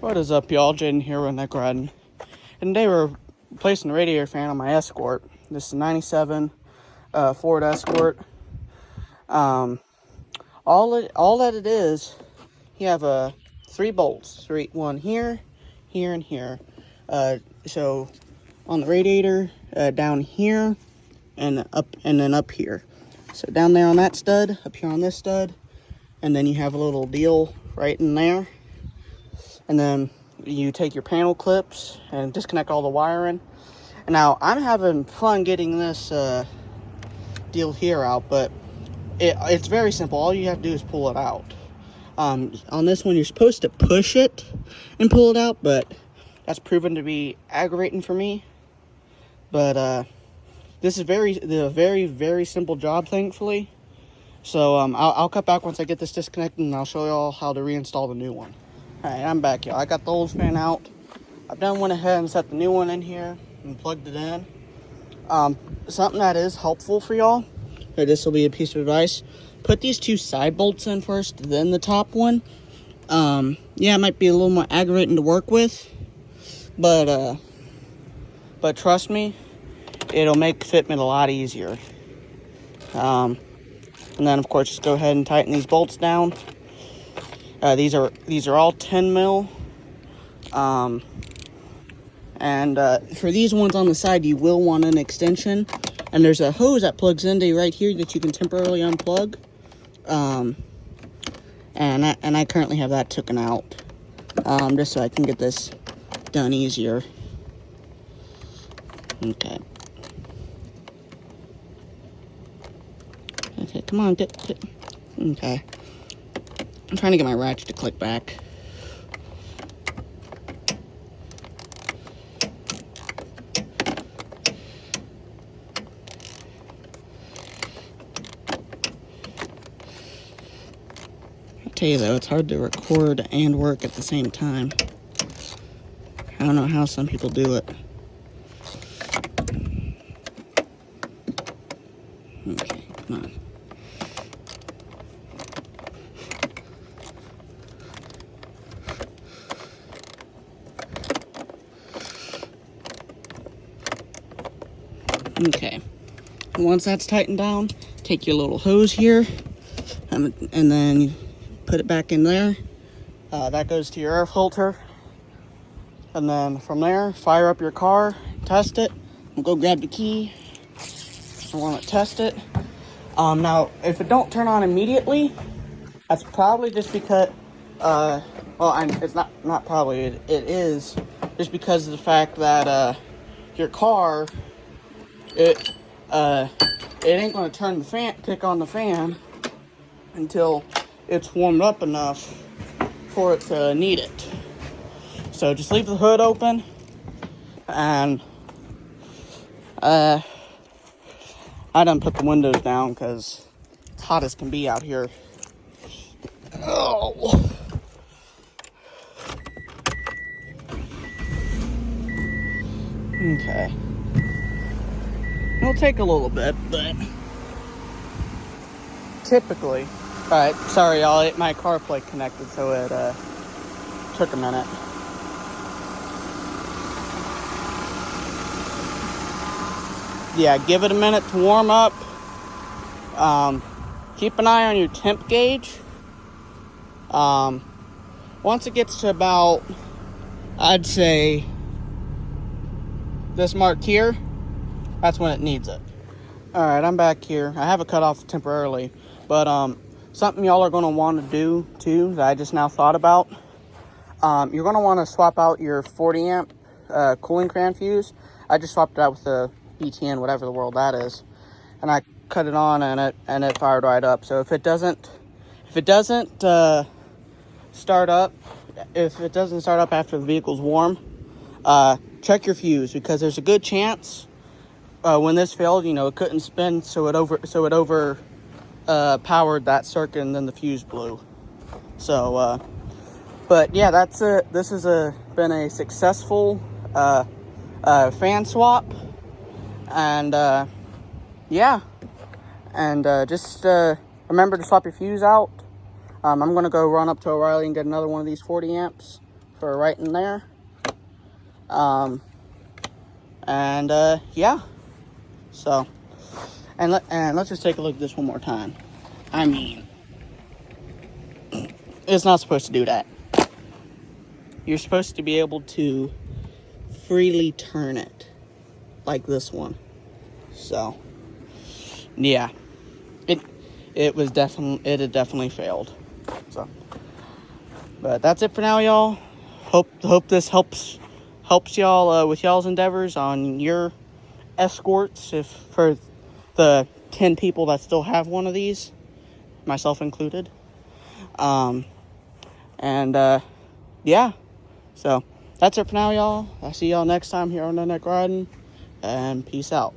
What is up, y'all? Jaden here with Nick Redden. And today we're replacing the radiator fan on my Escort. This is a 97 Ford Escort. All that it is, you have 3 bolts. One here, here, and here. So on the radiator, down here, and then up here. So down there on that stud, up here on this stud, and then you have a little deal right in there. And then you take your panel clips and disconnect all the wiring. And now I'm having fun getting this deal here out, but it's very simple. All you have to do is pull it out. On this one, you're supposed to push it and pull it out, but that's proven to be aggravating for me. But this is a very simple job, thankfully. So I'll cut back once I get this disconnected, and I'll show y'all how to reinstall the new one. Alright, I'm back, y'all. I got the old fan out. I've went ahead and set the new one in here and plugged it in. Something that is helpful for y'all, or this will be a piece of advice, put these 2 side bolts in first, then the top one. Yeah, it might be a little more aggravating to work with, but trust me, it'll make fitment a lot easier. And then, of course, just go ahead and tighten these bolts down. These are all 10 mil. And for these ones on the side, you will want an extension. And there's a hose that plugs into right here that you can temporarily unplug. And I currently have that taken out, just so I can get this done easier. Okay. Okay, come on, get. Okay. I'm trying to get my ratchet to click back. I'll tell you though, it's hard to record and work at the same time. I don't know how some people do it. Okay, come on. Okay, once that's tightened down, take your little hose here and then put it back in there. That goes to your air filter. And then from there, fire up your car, test it. We'll go grab the key. I want to test it. Now, if it don't turn on immediately, that's probably just because, it's not probably, it is just because of the fact that your car, it ain't going to turn the fan, kick on the fan until it's warmed up enough for it to need it. So just leave the hood open, and I done put the windows down because it's hot as can be out here. Oh. Okay. It'll take a little bit, but typically... Alright, sorry y'all, my CarPlay connected, so it took a minute. Yeah, give it a minute to warm up. Keep an eye on your temp gauge. Once it gets to about, I'd say, this mark here, that's when it needs it. Alright, I'm back here. I have it cut off temporarily, but something y'all are going to want to do too that I just now thought about. You're going to want to swap out your 40 amp cooling fan fuse. I just swapped it out with the BTN, whatever the world that is, and I cut it on and it fired right up. So if it doesn't start up after the vehicle's warm, check your fuse, because there's a good chance when this failed, it couldn't spin, so it over powered that circuit, and then the fuse blew. So but yeah, that's it. This has been a successful fan swap, and yeah, and just remember to swap your fuse out. I'm gonna go run up to O'Reilly and get another one of these 40 amps zipper right in there. Yeah. So, and let's just take a look at this one more time. I mean, it's not supposed to do that. You're supposed to be able to freely turn it, like this one. So, yeah, it had definitely failed. So, but that's it for now, y'all. Hope this helps y'all with y'all's endeavors on your Escorts, if for the 10 people that still have one of these, myself included. Yeah, so that's it for now, y'all. I'll see y'all next time here on Redneck Riding, and peace out.